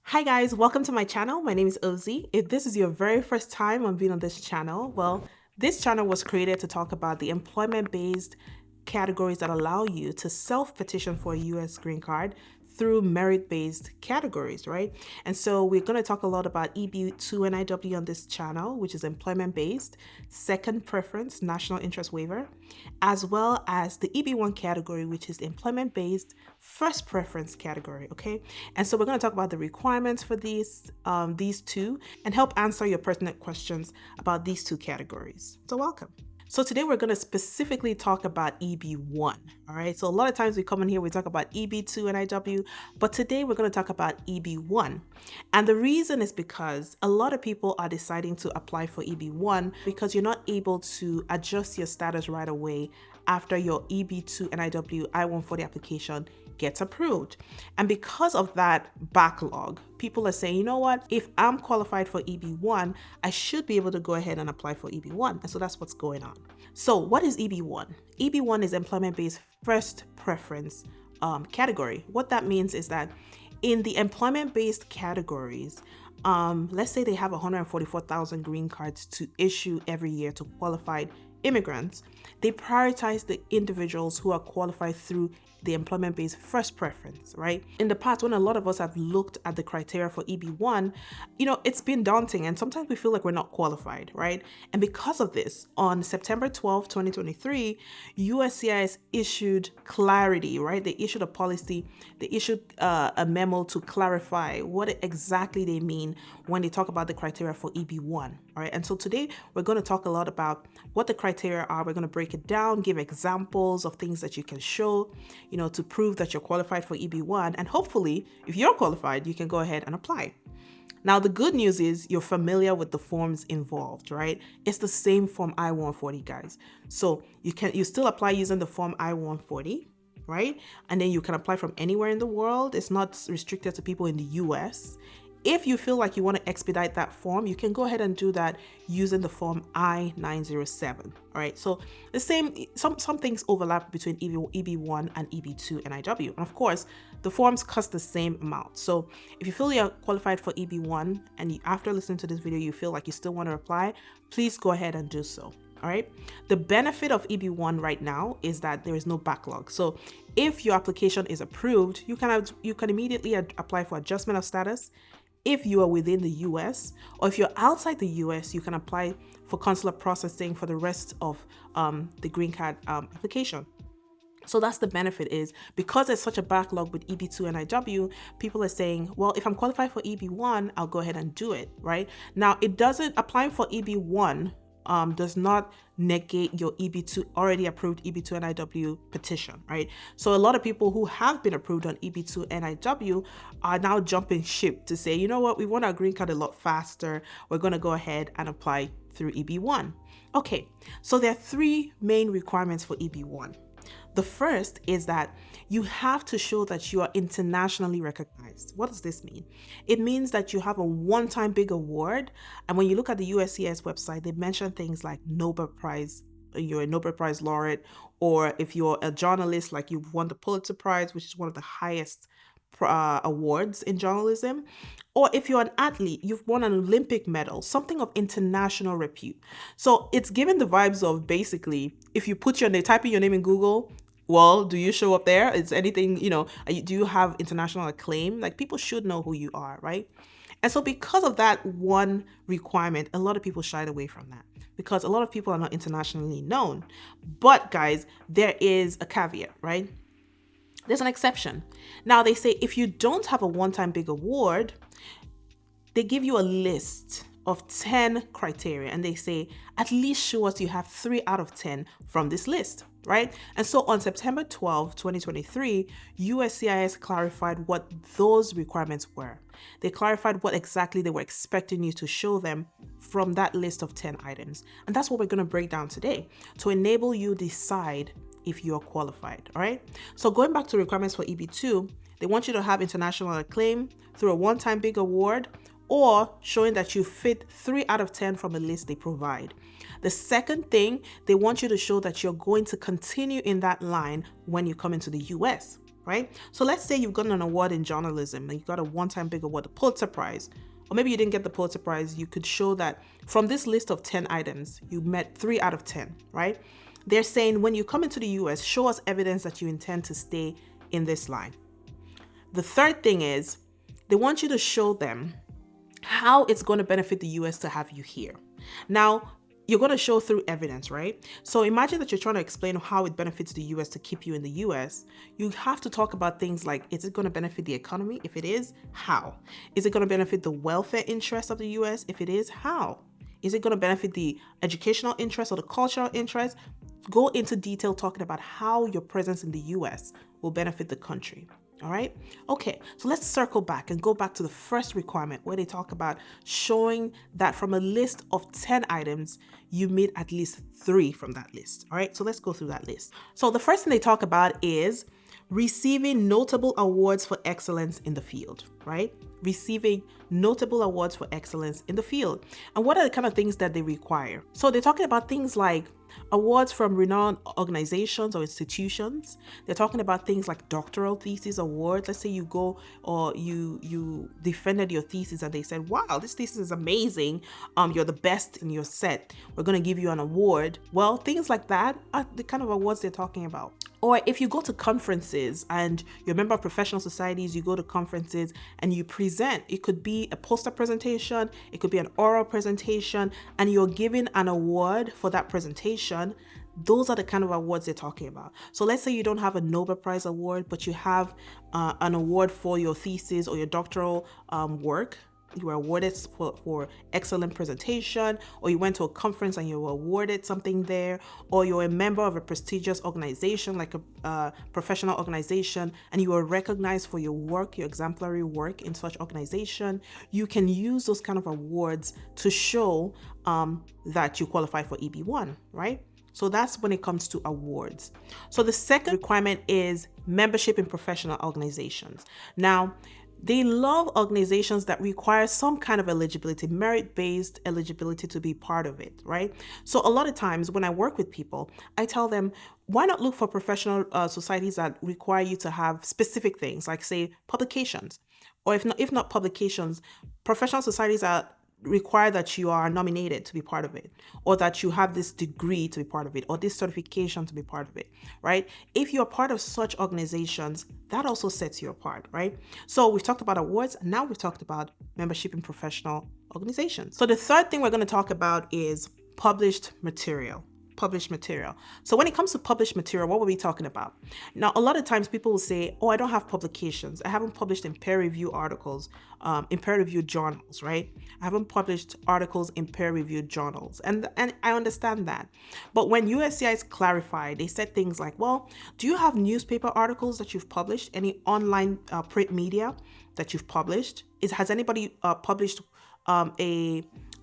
Hi guys, welcome to my channel. My name is Ozzy. If this is your very first time on being on this channel, well, this channel was created to talk about the employment-based categories that allow you to self-petition for a US green card through merit-based categories, right? And so we're going to talk a lot about EB2 and IW on this channel, which is employment-based, second preference, national interest waiver, as well as the EB1 category, which is the employment-based first preference category, okay? And so we're going to talk about the requirements for these two and help answer your pertinent questions about these two categories. So welcome. So today we're going to specifically talk about EB1, all right? So a lot of times we come in here, we talk about EB2 and IW, but today we're going to talk about EB1. And the reason is because a lot of people are deciding to apply for EB1 because you're not able to adjust your status right away after your EB2 and IW I-140 application gets approved. And because of that backlog, people are saying, you know what, if I'm qualified for EB1, I should be able to go ahead and apply for EB1. And so that's what's going on. So what is EB1? EB1 is employment-based first preference category. What that means is that in the employment-based categories, let's say they have 144,000 green cards to issue every year to qualified immigrants, they prioritize the individuals who are qualified through the employment-based first preference, right? In the past, when a lot of us have looked at the criteria for EB1, it's been daunting and sometimes we feel like we're not qualified, right? And because of this, on September 12, 2023, USCIS issued clarity, right? They issued a policy, they issued a memo to clarify what exactly they mean when they talk about the criteria for EB1, all right? And so today we're going to talk a lot about what the criteria are. We're going to break it down, give examples of things that you can show, to prove that you're qualified for EB1. And hopefully, if you're qualified, you can go ahead and apply. Now, the good news is you're familiar with the forms involved, right? It's the same form I-140, guys. So you still apply using the form I-140, right? And then you can apply from anywhere in the world. It's not restricted to people in the US. If you feel like you want to expedite that form, you can go ahead and do that using the form I-907. All right, so the same, some things overlap between EB1 and EB2 and IW. And of course, the forms cost the same amount. So if you feel you're qualified for EB1 and after listening to this video, you feel like you still want to apply, please go ahead and do so. All right. The benefit of EB1 right now is that there is no backlog. So if your application is approved, you can immediately apply for adjustment of status. If you are within the US, or if you're outside the US, you can apply for consular processing for the rest of the green card application. So that's the benefit, is because there's such a backlog with EB2 and IW, people are saying, well, if I'm qualified for EB1, I'll go ahead and do it, right? Now, applying for EB1 does not negate your already approved EB2 and IW petition, right? So a lot of people who have been approved on EB2 and IW are now jumping ship to say, you know what, we want our green card a lot faster. We're going to go ahead and apply through EB1. Okay, so there are three main requirements for EB1. The first is that you have to show that you are internationally recognized. What does this mean? It means that you have a one-time big award. And when you look at the USCIS website, they mention things like Nobel Prize, you're a Nobel Prize laureate, or if you're a journalist, like you've won the Pulitzer Prize, which is one of the highest awards in journalism, or if you're an athlete, you've won an Olympic medal, something of international repute. So it's given the vibes of, basically, if you type in your name in Google, well, do you show up there? Is anything, do you have international acclaim? Like, people should know who you are, right? And so because of that one requirement, a lot of people shied away from that because a lot of people are not internationally known. But guys, there is a caveat, right? There's an exception. Now, they say if you don't have a one-time big award, they give you a list of 10 criteria and they say, at least show us you have 3 out of 10 from this list, right? And so on September 12, 2023, USCIS clarified what those requirements were. They clarified what exactly they were expecting you to show them from that list of 10 items. And that's what we're going to break down today to enable you decide if you're qualified, all right? So going back to requirements for EB2, they want you to have international acclaim through a one-time big award or showing that you fit 3 out of 10 from a list they provide. The second thing, they want you to show that you're going to continue in that line when you come into the US, right? So let's say you've gotten an award in journalism and you got a one-time big award, the Pulitzer Prize, or maybe you didn't get the Pulitzer Prize. You could show that from this list of 10 items, you met 3 out of 10, right? They're saying when you come into the US, show us evidence that you intend to stay in this line. The third thing is they want you to show them how it's going to benefit the US to have you here. Now, you're going to show through evidence, right? So imagine that you're trying to explain how it benefits the US to keep you in the US. You have to talk about things like, is it going to benefit the economy? If it is, how? Is it going to benefit the welfare interests of the US? If it is, how? Is it going to benefit the educational interest or the cultural interest? Go into detail talking about how your presence in the US will benefit the country. All right. Okay. So let's circle back and go back to the first requirement where they talk about showing that from a list of 10 items, you meet at least 3 from that list. All right. So let's go through that list. So the first thing they talk about is receiving notable awards for excellence in the field, right? Receiving notable awards for excellence in the field. And what are the kind of things that they require? So they're talking about things like awards from renowned organizations or institutions. They're talking about things like doctoral thesis awards. Let's say you go or you defended your thesis and they said, wow, this thesis is amazing. You're the best in your set. We're going to give you an award. Well, things like that are the kind of awards they're talking about. Or if you go to conferences and you're a member of professional societies, you go to conferences and you present, it could be a poster presentation, it could be an oral presentation, and you're given an award for that presentation. Those are the kind of awards they're talking about. So let's say you don't have a Nobel Prize award, but you have an award for your thesis or your doctoral work. You were awarded for excellent presentation, or you went to a conference and you were awarded something there, or you're a member of a prestigious organization like a professional organization and you were recognized for your work, your exemplary work in such organization. You can use those kind of awards to show that you qualify for EB1, right? So that's when it comes to awards. So the second requirement is membership in professional organizations. Now, they love organizations that require some kind of eligibility, merit-based eligibility to be part of it, right? So a lot of times when I work with people, I tell them, why not look for professional societies that require you to have specific things, like say publications, or if not publications, professional societies that require that you are nominated to be part of it, or that you have this degree to be part of it, or this certification to be part of it, right? If you're part of such organizations, that also sets you apart, right? So we've talked about awards, and now we've talked about membership in professional organizations. So the third thing we're going to talk about is published material. So when it comes to published material, what were we talking about? Now, a lot of times people will say, oh, I don't have publications. I haven't published in peer-reviewed articles, in peer-reviewed journals, right? I haven't published articles in peer-reviewed journals. And I understand that. But when USCIS clarified, they said things like, well, do you have newspaper articles that you've published? Any online print media that you've published? Has anybody published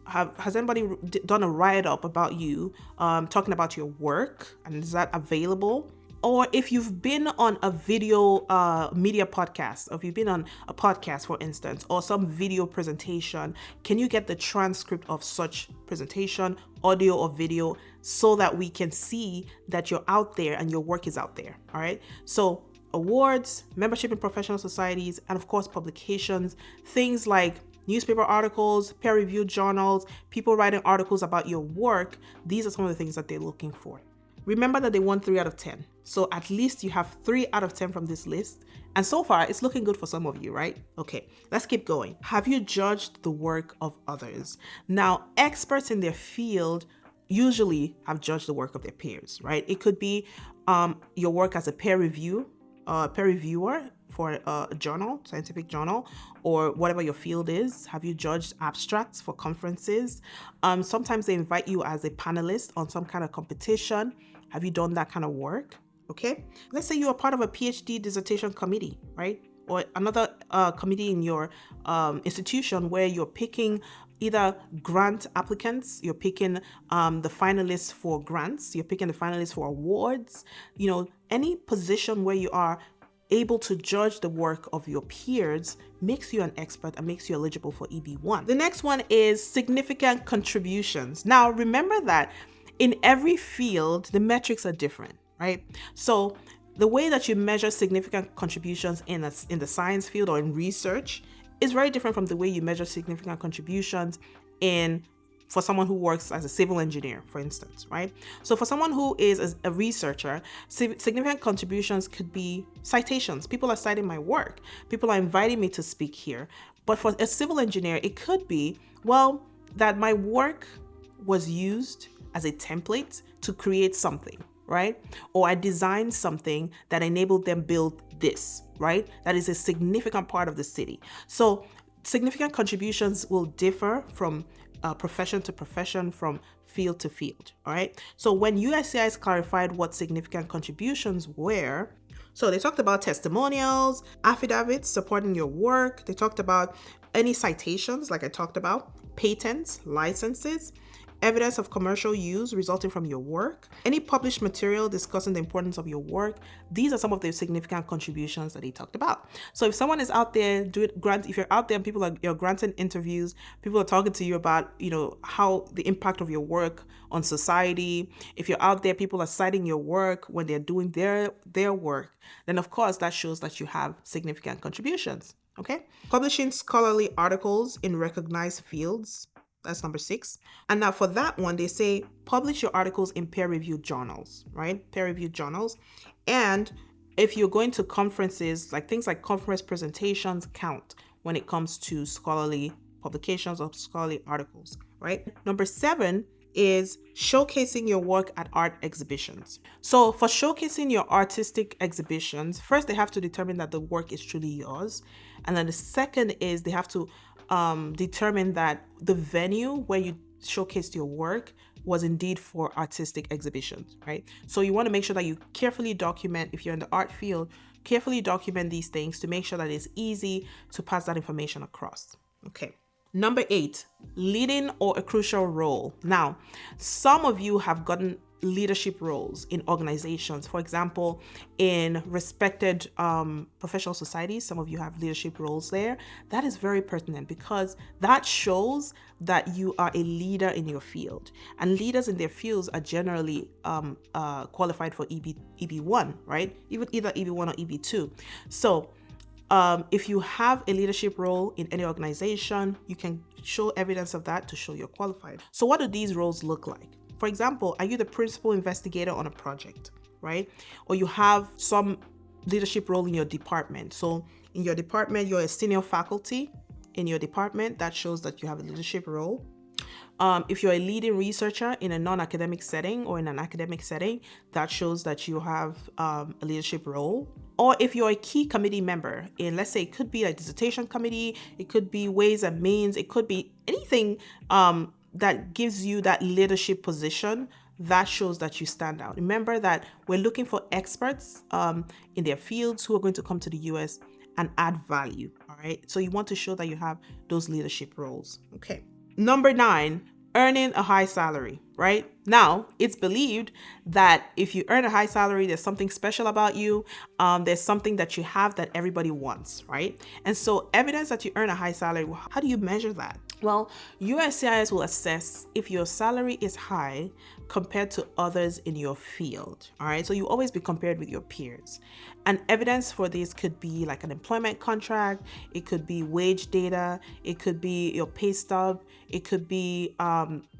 has anybody done a write-up about you, talking about your work, and is that available? Or if you've been on a video media podcast, or if you've been on a podcast, for instance, or some video presentation, can you get the transcript of such presentation, audio or video, so that we can see that you're out there and your work is out there, all right? So awards, membership in professional societies, and of course publications, things like newspaper articles, peer-reviewed journals, people writing articles about your work. These are some of the things that they're looking for. Remember that they want 3 out of 10. So at least you have 3 out of 10 from this list. And so far, it's looking good for some of you, right? Okay, let's keep going. Have you judged the work of others? Now, experts in their field usually have judged the work of their peers, right? It could be your work as a peer reviewer for a journal, scientific journal, or whatever your field is. Have you judged abstracts for conferences? Sometimes they invite you as a panelist on some kind of competition. Have you done that kind of work? Okay. Let's say you are part of a PhD dissertation committee, right? Or another committee in your institution where you're picking either grant applicants, you're picking the finalists for grants, you're picking the finalists for awards, any position where you are able to judge the work of your peers makes you an expert and makes you eligible for EB1. The next one is significant contributions. Now, remember that in every field, the metrics are different, right? So The way that you measure significant contributions in the science field or in research is very different from the way you measure significant contributions for someone who works as a civil engineer, for instance, right? So for someone who is a researcher, significant contributions could be citations. People are citing my work. People are inviting me to speak here. But for a civil engineer, it could be, well, that my work was used as a template to create something, right? Or I designed something that enabled them build this, right? That is a significant part of the city. So significant contributions will differ from profession to profession, from field to field, all right? So when USCIS clarified what significant contributions were, so they talked about testimonials, affidavits supporting your work. They talked about any citations, like I talked about, patents, licenses, evidence of commercial use resulting from your work, any published material discussing the importance of your work. These are some of the significant contributions that he talked about. So if someone is out there if you're out there and you're granting interviews, people are talking to you about, how the impact of your work on society. If you're out there, people are citing your work when they're doing their work, then of course that shows that you have significant contributions. Okay. Publishing scholarly articles in recognized fields. That's number 6. And now for that one, they say publish your articles in peer-reviewed journals, right? Peer-reviewed journals. And if you're going to conferences, like things like conference presentations count when it comes to scholarly publications or scholarly articles, right? Number 7 is showcasing your work at art exhibitions. So for showcasing your artistic exhibitions, first they have to determine that the work is truly yours. And then the second is they have to determine that the venue where you showcased your work was indeed for artistic exhibitions, right? So you want to make sure that you carefully document, if you're in the art field, carefully document these things to make sure that it's easy to pass that information across. Okay. Number 8, leading or a crucial role. Now, some of you have gotten leadership roles in organizations. For example, in respected professional societies, some of you have leadership roles there. That is very pertinent because that shows that you are a leader in your field. And leaders in their fields are generally qualified for EB1, right? Either EB1 or EB2. So if you have a leadership role in any organization, you can show evidence of that to show you're qualified. So what do these roles look like? For example, are you the principal investigator on a project, right? Or you have some leadership role in your department. So in your department, you're a senior faculty in your department. That shows that you have a leadership role. If you're a leading researcher in a non-academic setting or in an academic setting, that shows that you have a leadership role. Or if you're a key committee member in, let's say, it could be a dissertation committee, it could be Ways and Means, it could be anything that gives you that leadership position, that shows that you stand out. Remember that we're looking for experts in their fields who are going to come to the US and add value, all right? So you want to show that you have those leadership roles, okay? Number 9, earning a high salary, right? Now, it's believed that if you earn a high salary, there's something special about you. There's something that you have that everybody wants, right? And so evidence that you earn a high salary, how do you measure that? Well, USCIS will assess if your salary is high compared to others in your field, all right? So you always be compared with your peers. And evidence for this could be like an employment contract, it could be wage data, it could be your pay stub, it could be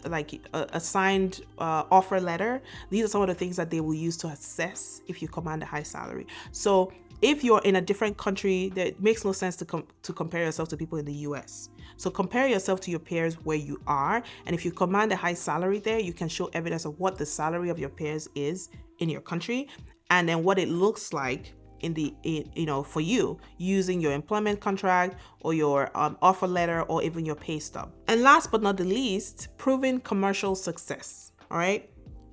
like a signed offer letter. These are some of the things that they will use to assess if you command a high salary. So if you're in a different country, it makes no sense to compare yourself to people in the US. So compare yourself to your peers where you are. And if you command a high salary there, you can show evidence of what the salary of your peers is in your country, and then what it looks like for you using your employment contract or your offer letter or even your pay stub. And last but not the least, proving commercial success. All right.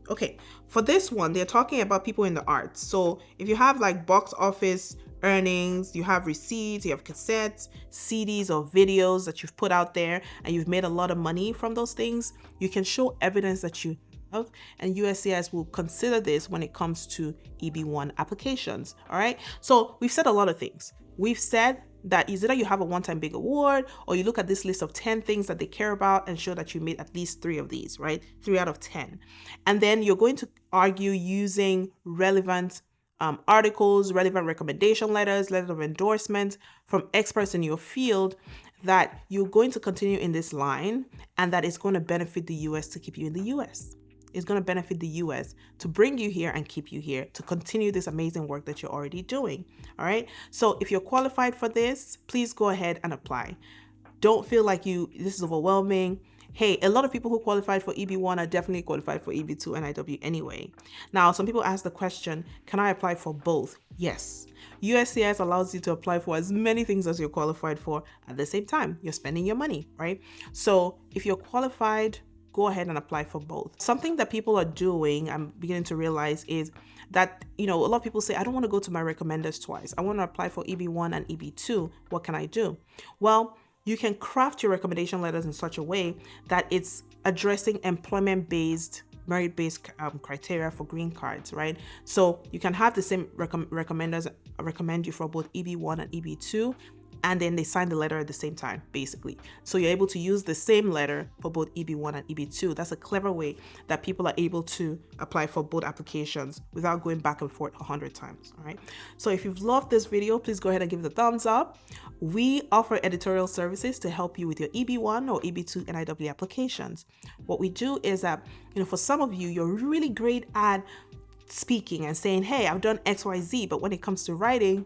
Okay. For this one, they're talking about people in the arts. So if you have like box office earnings, you have receipts, you have cassettes, CDs or videos that you've put out there and you've made a lot of money from those things, you can show evidence that you have, and USCIS will consider this when it comes to EB1 applications. All right. So we've said a lot of things. We've said that either you have a one-time big award or you look at this list of 10 things that they care about and show that you made at least 3 of these, right? 3 out of 10. And then you're going to argue using relevant articles, relevant recommendation letters, letters of endorsement from experts in your field, that you're going to continue in this line and that it's going to benefit the US to keep you in the US. It's going to benefit the US to bring you here and keep you here to continue this amazing work that you're already doing. All right. So if you're qualified for this, please go ahead and apply. Don't feel like this is overwhelming. Hey, a lot of people who qualified for EB1 are definitely qualified for EB2 and IW anyway. Now, some people ask the question, can I apply for both? Yes. USCIS allows you to apply for as many things as you're qualified for at the same time. You're spending your money, right? So if you're qualified, go ahead and apply for both. Something that people are doing, I'm beginning to realize, is that, a lot of people say, I don't want to go to my recommenders twice. I want to apply for EB1 and EB2. What can I do? Well, you can craft your recommendation letters in such a way that it's addressing employment-based, merit-based criteria for green cards, right? So you can have the same recommenders recommend you for both EB1 and EB2, and then they sign the letter at the same time, basically. So you're able to use the same letter for both EB1 and EB2. That's a clever way that people are able to apply for both applications without going back and forth 100 times, all right? So if you've loved this video, please go ahead and give it a thumbs up. We offer editorial services to help you with your EB1 or EB2 NIW applications. What we do is that, for some of you, you're really great at speaking and saying, hey, I've done XYZ, but when it comes to writing,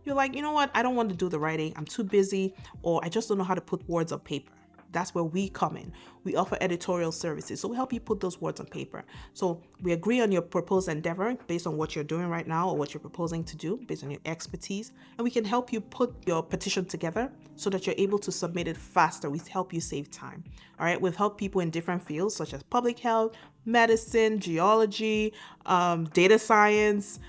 you're like, you know what? I don't want to do the writing. I'm too busy, or I just don't know how to put words on paper. That's where we come in. We offer editorial services. So we help you put those words on paper. So we agree on your proposed endeavor based on what you're doing right now or what you're proposing to do based on your expertise. And we can help you put your petition together so that you're able to submit it faster. We help you save time. All right. We've helped people in different fields such as public health, medicine, geology, data science,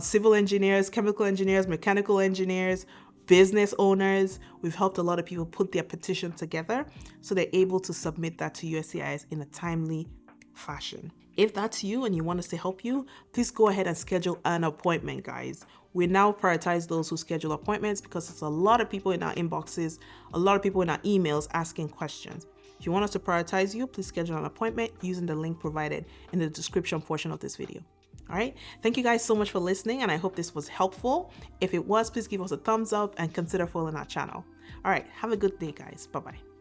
civil engineers, chemical engineers, mechanical engineers, business owners. We've helped a lot of people put their petition together so they're able to submit that to USCIS in a timely fashion. If that's you and you want us to help you, please go ahead and schedule an appointment, guys. We now prioritize those who schedule appointments because there's a lot of people in our inboxes, a lot of people in our emails asking questions. If you want us to prioritize you, please schedule an appointment using the link provided in the description portion of this video. All right. Thank you guys so much for listening, and I hope this was helpful. If it was, please give us a thumbs up and consider following our channel. All right. Have a good day, guys. Bye-bye.